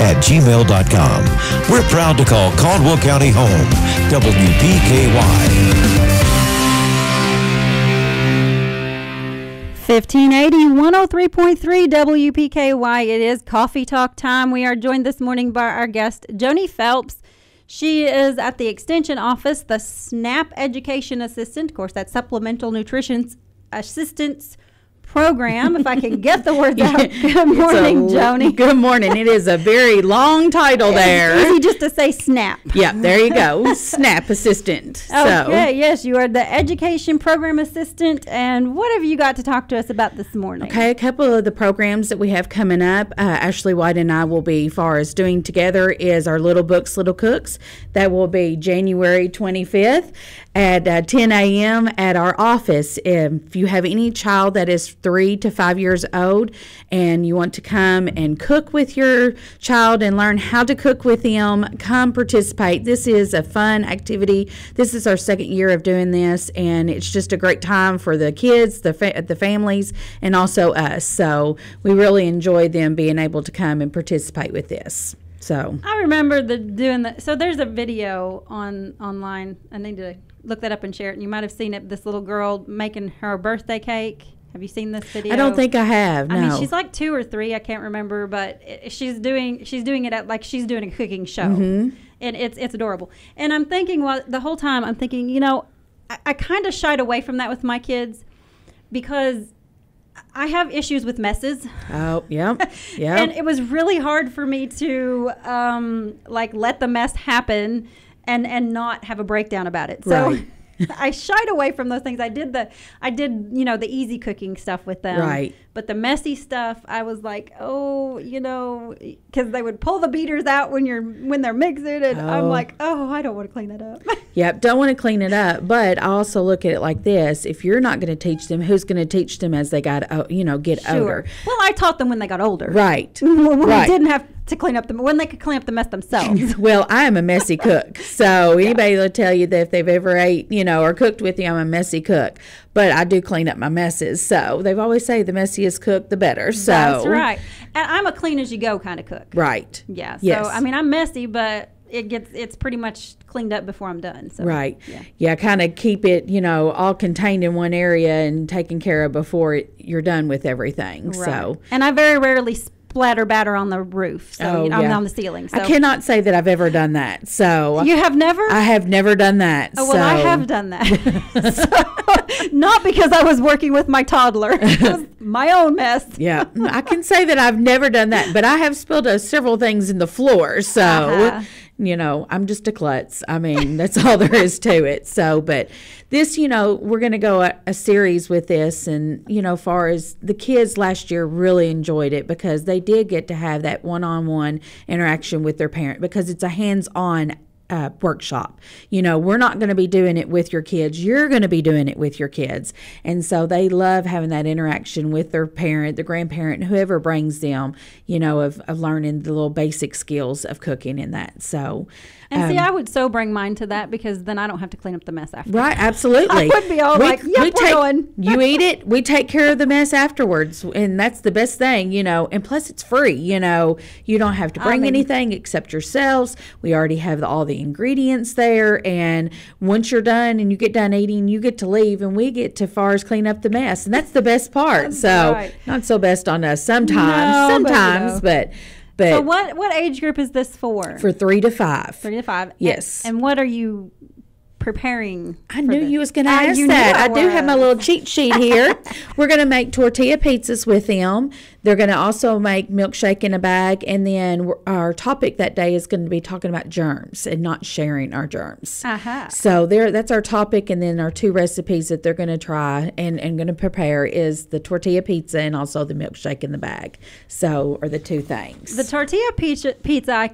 wpky@gmail.com. We're proud to call Caldwell County home. WPKY. 1580 103.3 WPKY. It is coffee talk time. We are joined this morning by our guest, Joni Phelps. She is at the Extension Office, the SNAP Education Assistant. Of course, that's Supplemental Nutrition Assistance Program, if I can get the words out. Good morning, Joni. Good morning. It is a very long title there. It's easy just to say SNAP. Yeah, there you go. SNAP Assistant. Okay, yes, you are the Education Program Assistant. And what have you got to talk to us about this morning? Okay, a couple of the programs that we have coming up, Ashley White and I will be, far as doing together, is our Little Books, Little Cooks. That will be January 25th at 10 a.m. at our office. If you have any child that is 3 to 5 years old and you want to come and cook with your child and learn how to cook with them, come participate. This is a fun activity. This is our second year of doing this, and it's just a great time for the kids, the families, and also us. So we really enjoy them being able to come and participate with this. So I remember doing that. So there's a video online. I need to look that up and share it. And you might have seen it. This little girl making her birthday cake. Have you seen this video? I don't think I have. No. I mean, she's like 2 or 3. I can't remember, but she's doing it at like she's doing a cooking show, and it's adorable. And I'm thinking, the whole time I'm thinking, I kind of shied away from that with my kids because I have issues with messes. Oh, yeah. And it was really hard for me to let the mess happen and not have a breakdown about it. So right. I shied away from those things. I did the easy cooking stuff with them. Right. But the messy stuff, I was like, because they would pull the beaters out when they're mixing it, and I'm like, I don't want to clean that up. Yep, don't want to clean it up. But I also look at it like this: if you're not going to teach them, who's going to teach them as they get older? Well, I taught them when they got older. Right. when we didn't have to clean up when they could clean up the mess themselves. Well, I am a messy cook, so anybody will tell you that if they've ever ate, or cooked with you, I'm a messy cook. But I do clean up my messes. So they've always say the messiest cook, the better. So that's right. And I'm a clean as you go kind of cook. Right. Yeah. So yes. I mean, I'm messy, but it's pretty much cleaned up before I'm done. So, right. Yeah. Kind of keep it, all contained in one area and taken care of before you're done with everything. Right. So. And I very rarely splatter batter on the roof, so I'm on the ceiling. So. I cannot say that I've ever done that. So you have never? I have never done that. Oh, well, I have done that. So, not because I was working with my toddler. It was my own mess. Yeah, I can say that I've never done that, but I have spilled several things in the floor. So, I'm just a klutz. I mean, that's all there is to it. So, but this, we're going to go a series with this. And, far as the kids last year really enjoyed it because they did get to have that one-on-one interaction with their parent because it's a hands-on workshop. We're not going to be doing it with your kids. You're going to be doing it with your kids. And so they love having that interaction with their parent, the grandparent, whoever brings them, of learning the little basic skills of cooking and that. So, and see, I would so bring mine to that because then I don't have to clean up the mess after. Right, absolutely. I would be all we're going. You eat it, we take care of the mess afterwards, and that's the best thing, and plus it's free, you don't have to bring anything except yourselves. We already have all the ingredients there, and once you're done and you get done eating, you get to leave, and we get to far as clean up the mess, and that's the best part. So, right. Not so best on us sometimes, but so what age group is this for? For 3 to 5. 3 to 5. Yes. And what are you preparing? I knew you was going to ask that. I do have my little cheat sheet here. We're going to make tortilla pizzas with them. They're going to also make milkshake in a bag. And then our topic that day is going to be talking about germs and not sharing our germs. Uh-huh. So that's our topic. And then our 2 recipes that they're going to try and going to prepare is the tortilla pizza and also the milkshake in the bag. So are the 2 things. The tortilla pizza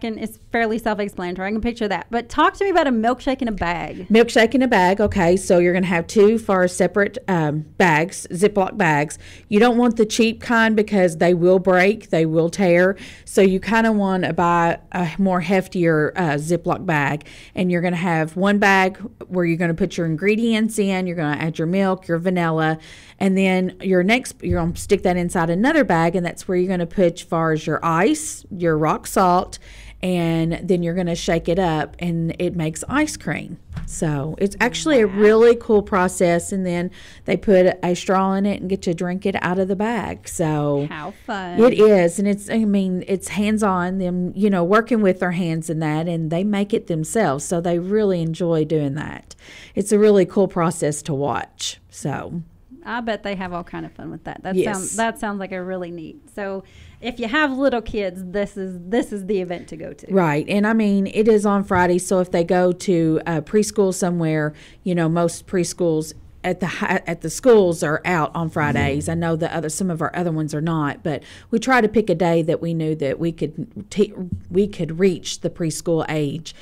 is fairly self-explanatory. I can picture that. But talk to me about a milkshake in a bag. Milkshake in a bag. Okay. So you're going to have 2 separate bags, Ziploc bags. You don't want the cheap kind because because they will break, they will tear. So you kind of want to buy a more heftier Ziploc bag, and you're going to have one bag where you're going to put your ingredients in. You're going to add your milk, your vanilla, and then you're going to stick that inside another bag, and that's where you're going to put as far as your ice, your rock salt, and then you're going to shake it up, and it makes ice cream. So it's actually a really cool process, and then they put a straw in it and get to drink it out of the bag. So how fun it is, and it's hands-on, them working with their hands in that, and they make it themselves, so they really enjoy doing that. It's a really cool process to watch. So I bet they have all kind of fun with that. Yes. That sounds like a really neat. So if you have little kids, this is the event to go to. Right. And it is on Friday, so if they go to preschool somewhere, most preschools at the schools are out on Fridays. I know some of our other ones are not, but we try to pick a day that we knew that we could reach the preschool age,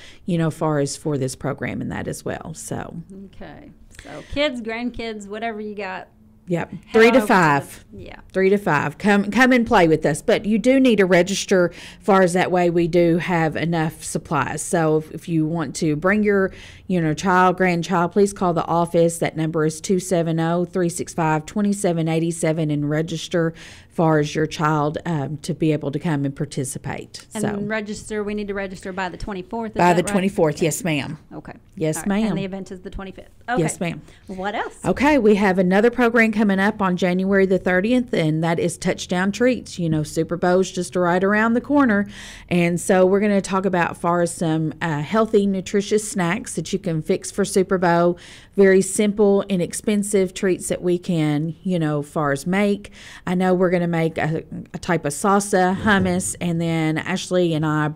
far as for this program and that as well. So okay. So kids, grandkids, whatever you got. Yep, 3 to 5. Yeah, 3 to 5. Come and play with us, but you do need to register. Far as that way, we do have enough supplies. So if you want to bring your, child, grandchild, please call the office. That number is 270-365-2787 and register. Far as your child to be able to come and participate. And register. We need to register by the 24th. By the 24th, okay. Yes, ma'am. Okay. Yes, right. ma'am. And the event is the 25th. Okay. Yes, ma'am. What else? Okay, we have another program coming up on January the 30th, and that is Touchdown Treats. Super Bowl's just right around the corner, and so we're going to talk about far as some healthy, nutritious snacks that you can fix for Super Bowl. Very simple, inexpensive treats that we can, far as make. I know we're going to make a type of salsa, hummus, and then Ashley and I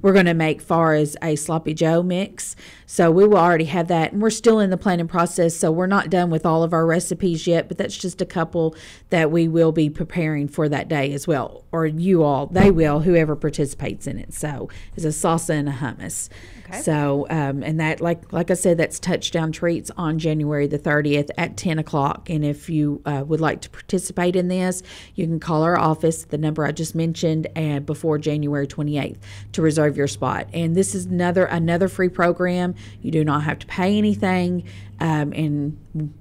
we're going to make far as a sloppy Joe mix. So we will already have that, and we're still in the planning process, so we're not done with all of our recipes yet, but that's just a couple that we will be preparing for that day as well, or they will, whoever participates in it. So it's a salsa and a hummus. Okay. So, and that, like I said, that's Touchdown Treats on January the 30th at 10 o'clock. And if you would like to participate in this, you can call our office, the number I just mentioned, and before January 28th to reserve your spot. And this is another free program. You do not have to pay anything, and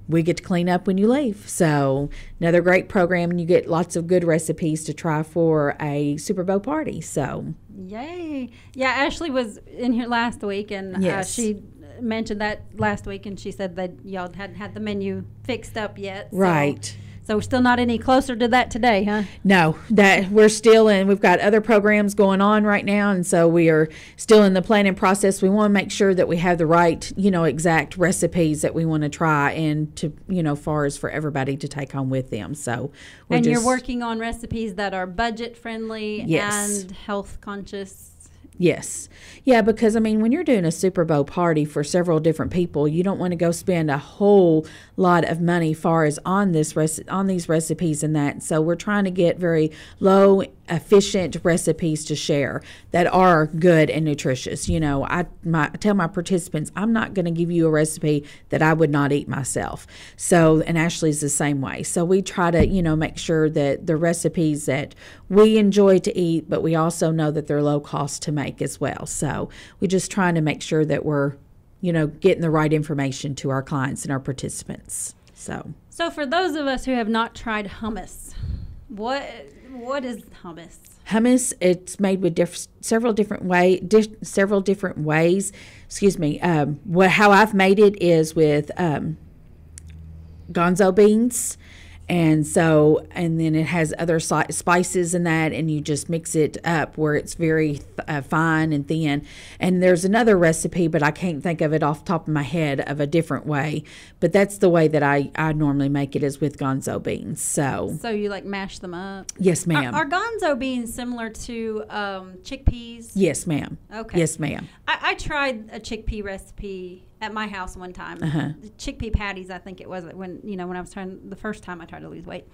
we get to clean up when you leave. So another great program, and you get lots of good recipes to try for a Super Bowl party. So yay. Yeah, Ashley was in here last week, and yes. She mentioned that last week, and she said that y'all hadn't had the menu fixed up yet. Right. So we're still not any closer to that today, huh? No, that we're still in. We've got other programs going on right now, and so we are still in the planning process. We want to make sure that we have the right, exact recipes that we want to try, and to, far as for everybody to take home with them. So you're working on recipes that are budget friendly, yes, and health conscious. Yes. Yeah, because, when you're doing a Super Bowl party for several different people, you don't want to go spend a whole lot of money far as on these recipes and that. So we're trying to get very low, efficient recipes to share that are good and nutritious. I tell my participants, I'm not going to give you a recipe that I would not eat myself. So, and Ashley's the same way. So we try to, make sure that the recipes that we enjoy to eat, but we also know that they're low cost to make as well. So we're just trying to make sure that we're, getting the right information to our clients and our participants. So for those of us who have not tried hummus, what is hummus? Hummus, it's made with several different ways. Excuse me. How I've made it is with gonzo beans. And then it has other spices in that, and you just mix it up where it's very fine and thin. And there's another recipe, but I can't think of it off the top of my head, of a different way. But that's the way that I normally make it, is with gonzo beans. So you mash them up? Yes, ma'am. Are gonzo beans similar to chickpeas? Yes, ma'am. Okay. Yes, ma'am. I tried a chickpea recipe at my house one time. The chickpea patties, I think it was, when I was the first time I tried to lose weight,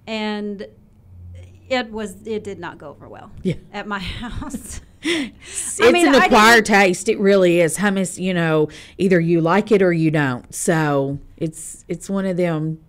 and it did not go over well at my house. It's an acquired taste. It really is. Hummus, either you like it or you don't. So it's one of them,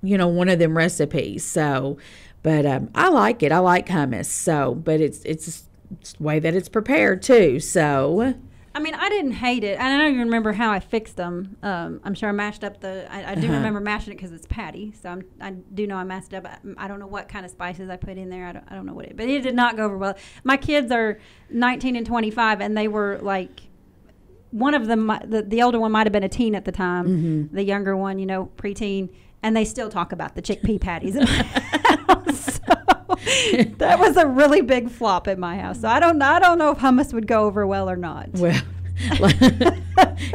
one of them recipes. So, But I like it. I like hummus. So, but it's the way that it's prepared too. So. I mean, I didn't hate it. I don't even remember how I fixed them. I'm sure I mashed up I do remember mashing it because it's patty. So I do know I mashed it up. I don't know what kind of spices I put in there. I don't know what but it did not go over well. My kids are 19 and 25, and they were like, one of them, the older one might have been a teen at the time. Mm-hmm. The younger one, preteen, and they still talk about the chickpea patties in my house. So that was a really big flop at my house. So I don't know if hummus would go over well or not. Well,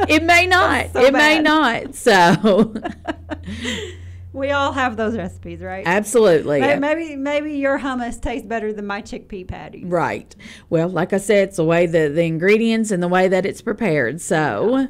it may not. So may not. So we all have those recipes, right? Absolutely. Maybe your hummus tastes better than my chickpea patty. Right. Well, like I said, it's the way the ingredients and the way that it's prepared. So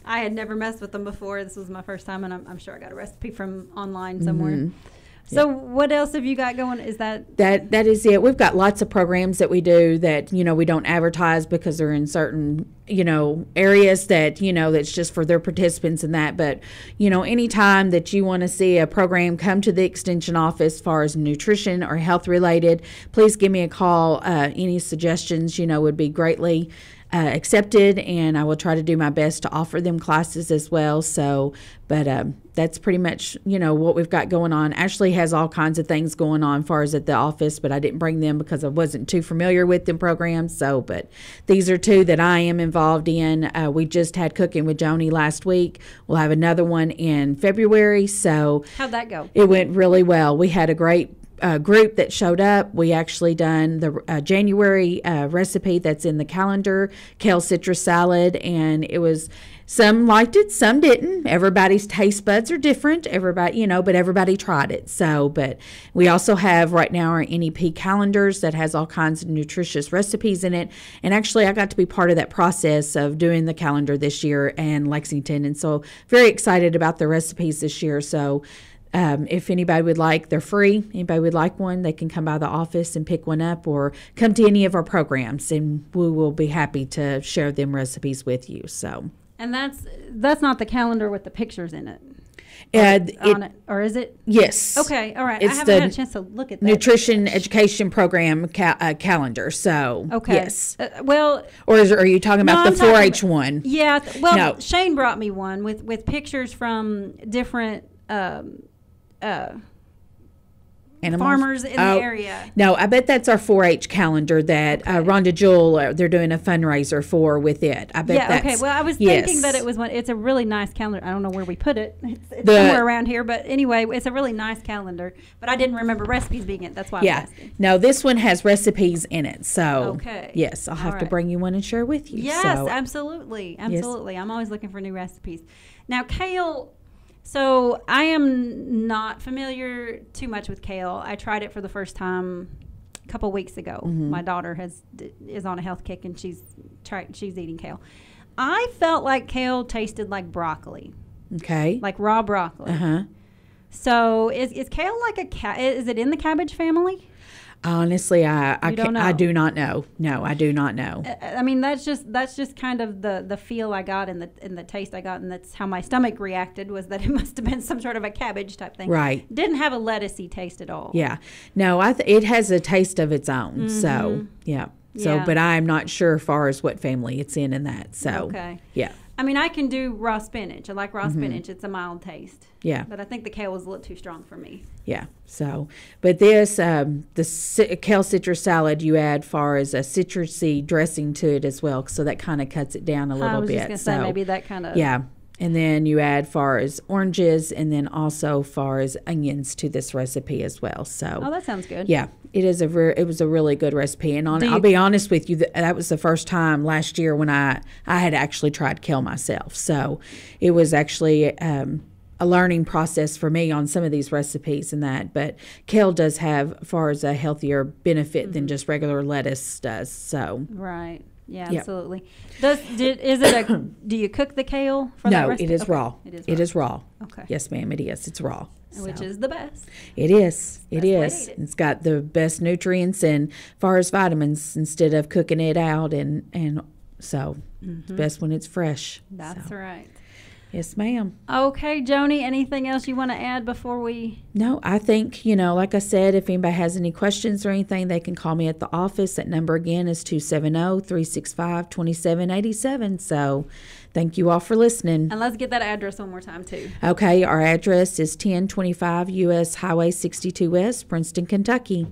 I had never messed with them before. This was my first time, and I'm sure I got a recipe from online somewhere. Mm-hmm. So what else have you got going? Is that is it? We've got lots of programs that we do that, we don't advertise because they're in certain, areas that, that's just for their participants and that. But, anytime that you want to see a program come to the extension office as far as nutrition or health related, please give me a call. Any suggestions, would be greatly accepted, and I will try to do my best to offer them classes as well. So, but that's pretty much, what we've got going on. Ashley has all kinds of things going on as far as at the office, but I didn't bring them because I wasn't too familiar with them programs. So, but these are two that I am involved in. We just had Cooking with Joni last week. We'll have another one in February. So how'd that go? It went really well. We had a great group that showed up. We actually done the January recipe that's in the calendar, kale citrus salad, and it was, some liked it, some didn't. Everybody's taste buds are different. Everybody, but everybody tried it. So, but we also have right now our NEP calendars that has all kinds of nutritious recipes in it. And actually, I got to be part of that process of doing the calendar this year in Lexington, and so very excited about the recipes this year. So. If anybody would like, they're free. Anybody would like one, they can come by the office and pick one up, or come to any of our programs, and we will be happy to share them recipes with you. So, and that's not the calendar with the pictures in it. On it, or is it? Yes. Okay, all right. It's I haven't had a chance to look at that. Nutrition Education Program calendar. So, okay. Yes. Well, or are you talking about the 4-H one? Yeah. Well, no. Shane brought me one with pictures from different farmers in the area. No, I bet that's our 4-H calendar that Rhonda Jewell, they're doing a fundraiser for with it. I bet that's. Okay. Well, I was thinking that it was one. It's a really nice calendar. I don't know where we put it. It's somewhere around here. But anyway, it's a really nice calendar. But I didn't remember recipes being in it. That's why I was asking. No, this one has recipes in it. So, okay. Yes, I'll have to bring you one and share with you. Yes, so, absolutely. Absolutely. Yes. I'm always looking for new recipes. Now, kale. So I am not familiar too much with kale. I tried it for the first time a couple weeks ago. Mm-hmm. My daughter is on a health kick, and she's eating kale. I felt like kale tasted like broccoli. Okay. Like raw broccoli. Uh-huh. So is kale like is it in the cabbage family? Honestly, I do not know. No, I do not know. I mean, that's just kind of the feel I got and the taste I got, and that's how my stomach reacted, was that it must have been some sort of a cabbage type thing. Right. Didn't have a lettucey taste at all. Yeah. No, it has a taste of its own. Mm-hmm. So, yeah. So, but I'm not sure as far as what family it's in that. So, okay. Yeah. I mean, I can do raw spinach. I like raw spinach. It's a mild taste. Yeah. But I think the kale was a little too strong for me. Yeah. So, but this, the kale citrus salad, you add far as a citrusy dressing to it as well. So that kind of cuts it down a little bit. I was just going to say maybe that kind of. Yeah. And then you add far as oranges, and then also far as onions to this recipe as well. So. Oh, that sounds good. Yeah. It was a really good recipe, and I'll be honest with you, that was the first time last year when I had actually tried kale myself. So it was actually a learning process for me on some of these recipes and that. But kale does have far as a healthier benefit than just regular lettuce does. So right. Yeah, absolutely. Do you cook the kale for that recipe? No, it is raw. It is raw. Okay. Yes, ma'am, it is. It's raw. Which is the best. It is. It is. It's got the best nutrients and far as vitamins instead of cooking it out, and so it's best when it's fresh. That's right. Yes, ma'am. Okay, Joni, anything else you want to add before we? No, I think, like I said, if anybody has any questions or anything, they can call me at the office. That number again is 270-365-2787. So thank you all for listening. And let's get that address one more time, too. Okay, our address is 1025 U.S. Highway 62 West, Princeton, Kentucky.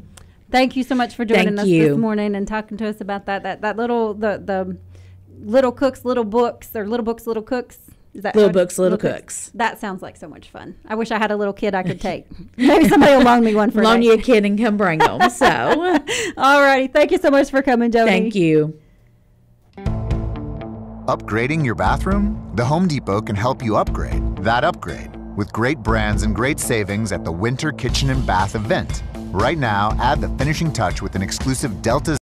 Thank you so much for joining us this morning and talking to us about that little, the Little Cooks, Little Books, or Little Books, Little Cooks. Is that Little Books, Little Cooks. That sounds like so much fun. I wish I had a little kid I could take. Maybe somebody will loan me one for loan you a kid and come bring them. So, all righty. Thank you so much for coming, Joni. Thank you. Upgrading your bathroom? The Home Depot can help you upgrade that upgrade with great brands and great savings at the Winter Kitchen and Bath event. Right now, add the finishing touch with an exclusive Delta